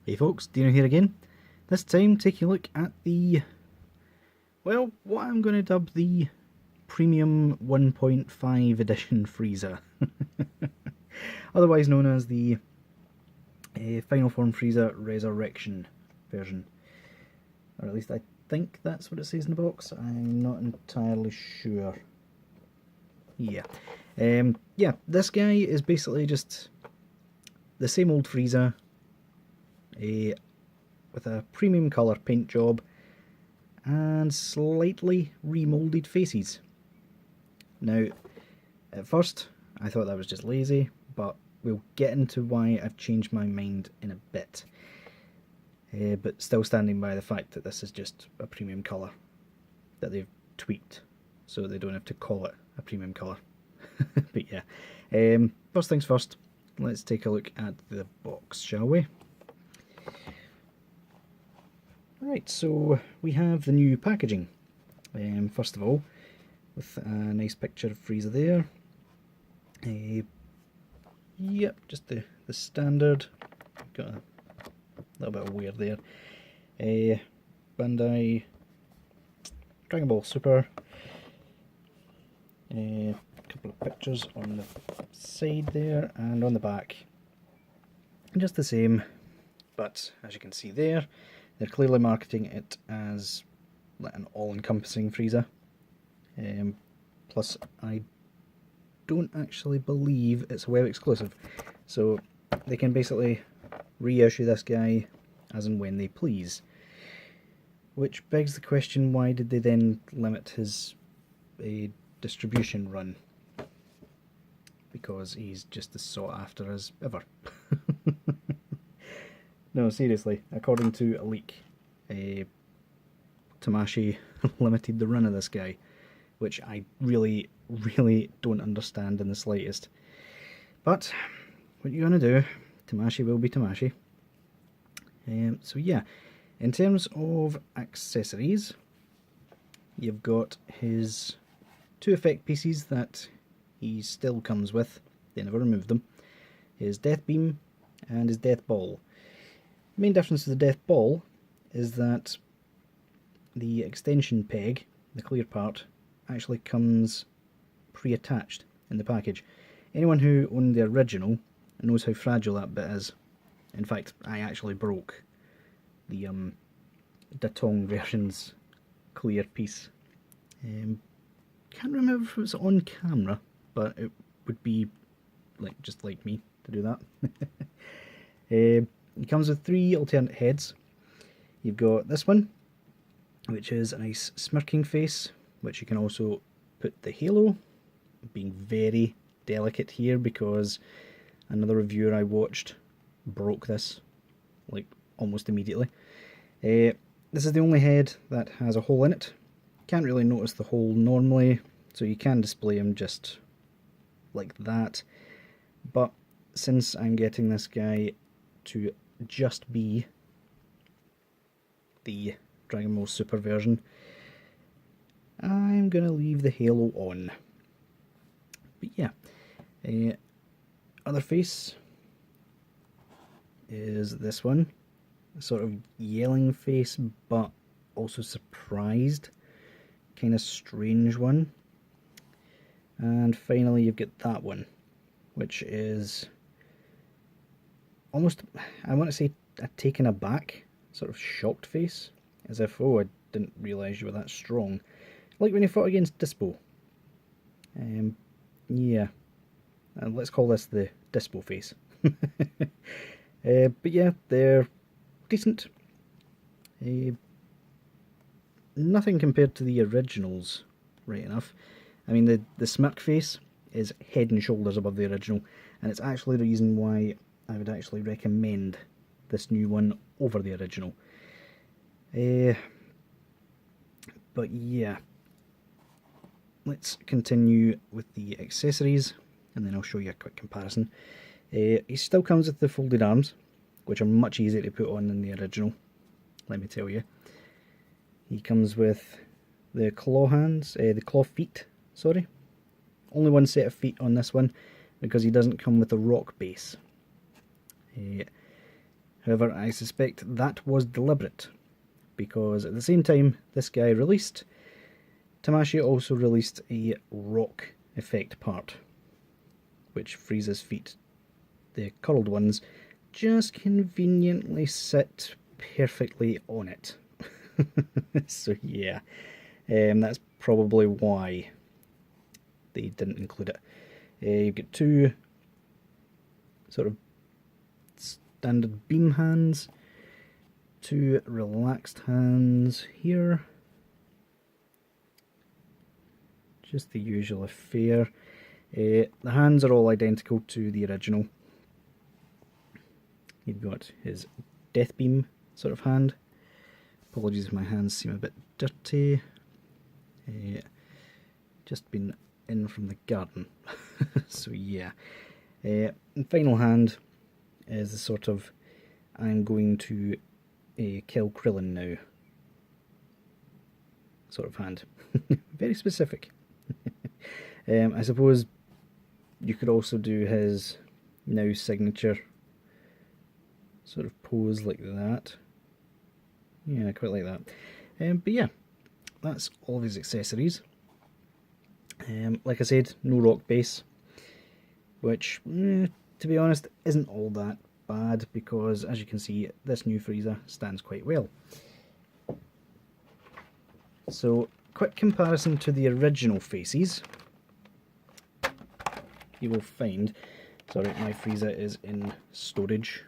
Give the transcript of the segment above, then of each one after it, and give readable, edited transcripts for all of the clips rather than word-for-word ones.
Hey folks, Deano here again. This time taking a look at the, well, what I'm going to dub the Premium 1.5 Edition Frieza. Otherwise known as the Final Form Frieza Resurrection version. Or at least I think that's what it says in the box. I'm not entirely sure. Yeah. Yeah, this guy is basically just the same old Frieza, with a premium colour paint job and slightly remoulded faces. Now, at first I thought that was just lazy, but we'll get into why I've changed my mind in a bit. But still standing by the fact that this is just a premium colour that they've tweaked so they don't have to call it a premium colour. But yeah, first things first, let's take a look at the box, shall we? Right, so we have the new packaging. First of all, with a nice picture of Frieza there. Yep, just the standard. Got a little bit of wear there. Bandai Dragon Ball Super. A couple of pictures on the side there and on the back. Just the same, but as you can see there, they're clearly marketing it as an all-encompassing Frieza. Plus, I don't actually believe it's a web exclusive, so they can basically reissue this guy as and when they please. Which begs the question, why did they then limit his distribution run? Because he's just as sought after as ever. No, seriously, according to a leak, Tamashii limited the run of this guy, which I really don't understand in the slightest. But, what you gonna do? Tamashii will be Tamashii. So yeah, in terms of accessories, you've got his two effect pieces that he still comes with, they never removed them, his Death Beam and his Death Ball. The main difference to the Death Ball is that the extension peg, the clear part, actually comes pre-attached in the package. Anyone who owned the original knows how fragile that bit is. In fact, I actually broke the Datong version's clear piece. Can't remember if it was on camera, but it would be just like me to do that. It comes with three alternate heads. You've got this one, which is a nice smirking face, which you can also put the halo, being very delicate here because another reviewer I watched broke this like almost immediately. This is the only head that has a hole in it. Can't really notice the hole normally, so you can display him just like that. But since I'm getting this guy to just be the Dragon Ball Super version, I'm going to leave the halo on. But yeah, other face is this one, a sort of yelling face but also surprised, kind of strange one. And finally you've got that one, which is almost, I want to say, a taken aback, sort of shocked face, as if, oh, I didn't realise you were that strong. Like when you fought against Dispo. Yeah, let's call this the Dispo face. But yeah, they're decent. Nothing compared to the originals, right enough. I mean, the smirk face is head and shoulders above the original, and it's actually the reason why I would actually recommend this new one over the original. But yeah, let's continue with the accessories, and then I'll show you a quick comparison. He still comes with the folded arms, which are much easier to put on than the original, let me tell you. He comes with the claw hands, the claw feet, sorry. Only one set of feet on this one, because he doesn't come with a rock base. However, I suspect that was deliberate, because at the same time this guy released, Tamashii also released a rock effect part, which Frieza's feet, the curled ones, just conveniently sit perfectly on it. So yeah, that's probably why they didn't include it. You've got two sort of standard beam hands, two relaxed hands here, just the usual affair. The hands are all identical to the original. You've got his death beam sort of hand. Apologies if my hands seem a bit dirty. Just been in from the garden. So yeah. And final hand is the sort of, I'm going to kill Krillin now sort of hand. Very specific. I suppose you could also do his now signature sort of pose like that. Yeah, I quite like that. But yeah, that's all of his accessories. Like I said, no rock base, which, to be honest, isn't all that bad, because as you can see, this new Frieza stands quite well. So, quick comparison to the original faces. You will find, sorry, my Frieza is in storage.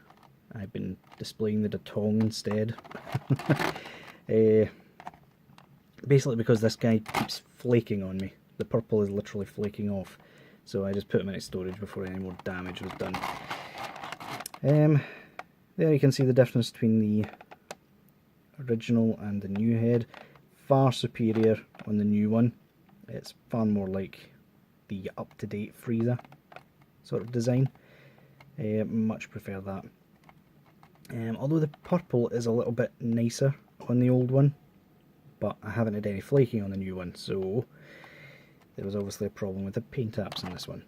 I've been displaying the Datong instead. Basically because this guy keeps flaking on me. The purple is literally flaking off. So I just put him in storage before any more damage was done. There you can see the difference between the original and the new head. Far superior on the new one. It's far more like the up-to-date Frieza sort of design. Much prefer that. Although the purple is a little bit nicer on the old one, but I haven't had any flaking on the new one, so there was obviously a problem with the paint apps in this one.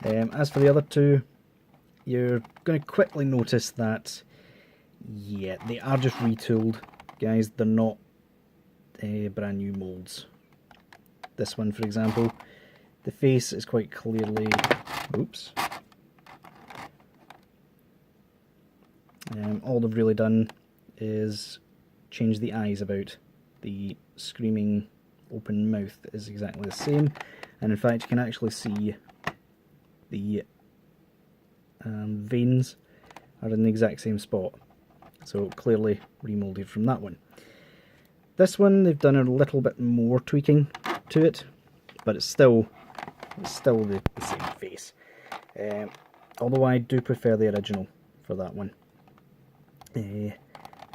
As for the other two, you're going to quickly notice that, yeah, they are just retooled, guys. They're not brand new molds. This one, for example, the face is quite clearly, oops. All they've really done is change the eyes about. The screaming open mouth is exactly the same, and in fact you can actually see the veins are in the exact same spot, so clearly remolded from that one. This one they've done a little bit more tweaking to it, but it's still the same face. Although I do prefer the original for that one.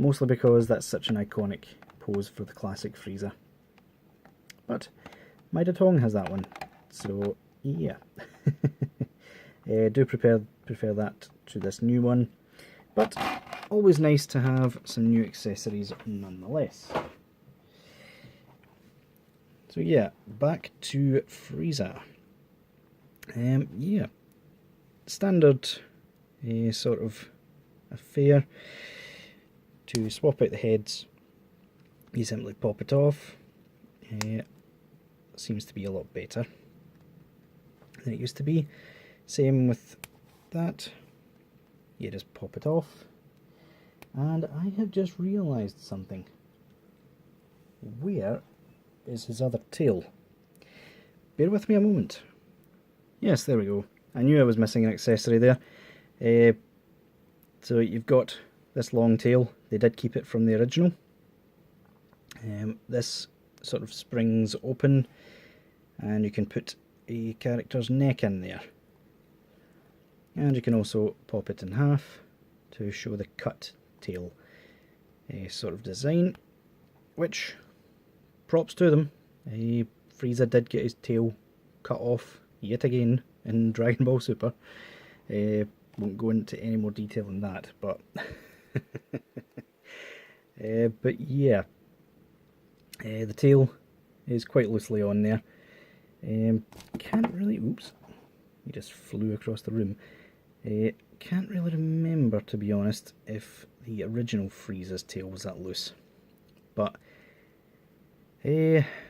Mostly because that's such an iconic pose for the classic Frieza. But my Datong has that one, so yeah. Do prefer that to this new one, but always nice to have some new accessories nonetheless. So yeah, back to Frieza. Yeah, standard sort of affair. To swap out the heads, you simply pop it off. Seems to be a lot better than it used to be. Same with that. You just pop it off. And I have just realised something. Where is his other tail? Bear with me a moment. Yes, there we go. I knew I was missing an accessory there. So you've got this long tail. They did keep it from the original. This sort of springs open, and you can put a character's neck in there. And you can also pop it in half to show the cut tail sort of design, which, props to them. Frieza did get his tail cut off yet again in Dragon Ball Super. Won't go into any more detail than that, but but yeah, the tail is quite loosely on there. Can't really, oops, he just flew across the room. can't really remember, to be honest, if the original Frieza's tail was that loose. But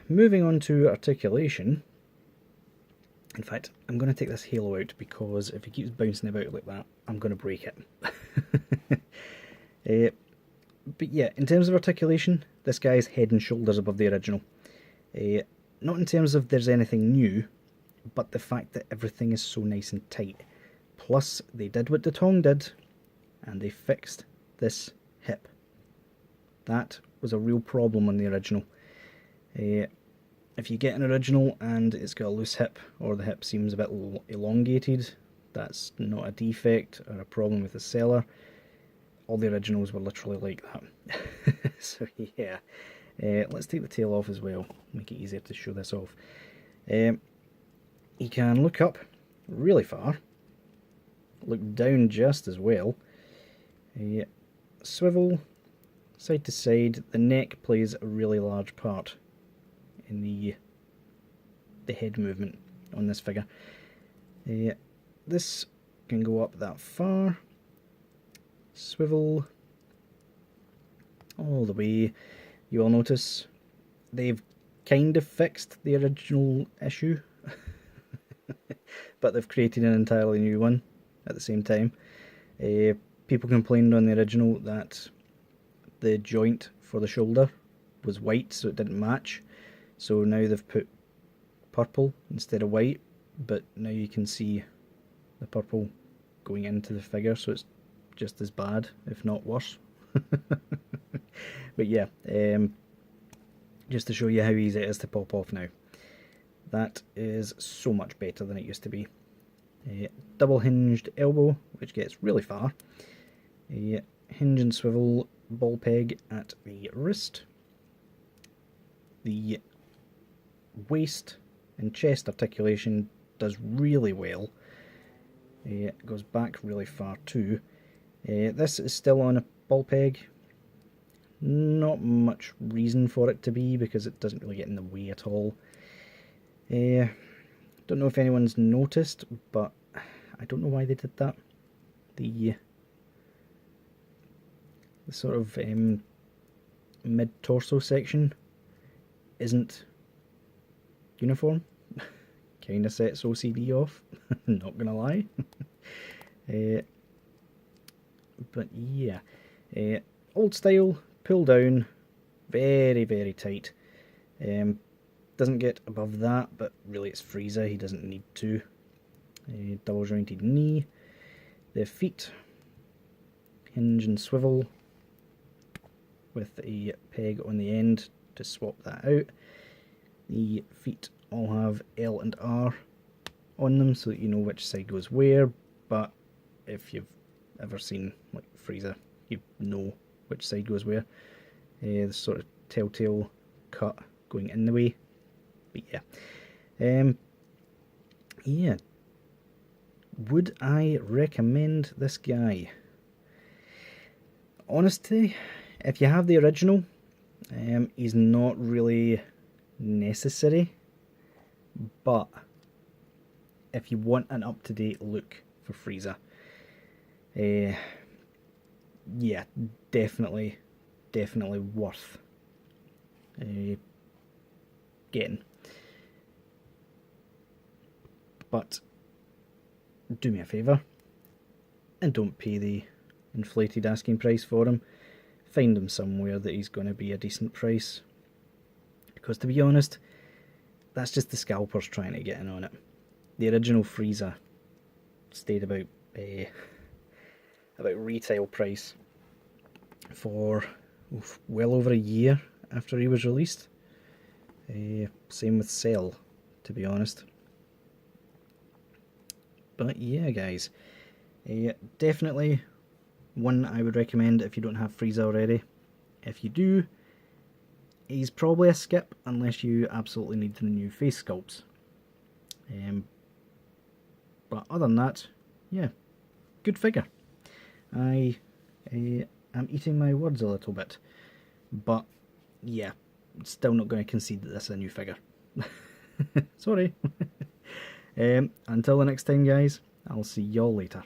moving on to articulation. In fact, I'm going to take this halo out because if he keeps bouncing about like that, I'm going to break it. But yeah, in terms of articulation, this guy is head and shoulders above the original. Not in terms of there's anything new, but the fact that everything is so nice and tight. Plus, they did what the Tong did, and they fixed this hip. That was a real problem on the original. If you get an original and it's got a loose hip, or the hip seems a bit elongated, that's not a defect or a problem with the seller. All the originals were literally like that. So yeah, let's take the tail off as well, make it easier to show this off. He can look up really far, look down just as well, swivel side to side. The neck plays a really large part in the head movement on this figure. This can go up that far, swivel all the way. You will notice they've kind of fixed the original issue, but they've created an entirely new one at the same time. People complained on the original that the joint for the shoulder was white, so it didn't match. So now they've put purple instead of white, but now you can see the purple going into the figure, so it's just as bad, if not worse. But yeah, just to show you how easy it is to pop off now. That is so much better than it used to be. Double hinged elbow, which gets really far. Hinge and swivel ball peg at the wrist. The waist and chest articulation does really well. It goes back really far too. This is still on a ball peg. Not much reason for it to be because it doesn't really get in the way at all. Don't know if anyone's noticed, but I don't know why they did that. The sort of mid-torso section isn't uniform. Kinda sets OCD off, not gonna lie. But yeah, old style, pull down, very, very tight. Doesn't get above that, but really it's Frieza, he doesn't need to. Double jointed knee. The feet, hinge and swivel with a peg on the end to swap that out. The feet all have L and R on them so that you know which side goes where, but if you've ever seen like Frieza, you know which side goes where. The sort of telltale cut going in the way. But yeah. Yeah. Would I recommend this guy? Honestly, if you have the original, he's not really necessary, but if you want an up-to-date look for Frieza, yeah, definitely worth getting. But do me a favour and don't pay the inflated asking price for him. Find him somewhere that he's going to be a decent price, because to be honest, that's just the scalpers trying to get in on it. The original Frieza stayed about retail price for well over a year after he was released. Same with Cell, to be honest. But yeah, guys, definitely one I would recommend if you don't have Frieza already. If you do, he's probably a skip unless you absolutely need the new face sculpts. But other than that, yeah, good figure. I am eating my words a little bit, but yeah, still not going to concede that this is a new figure. Sorry. Until the next time, guys, I'll see y'all later.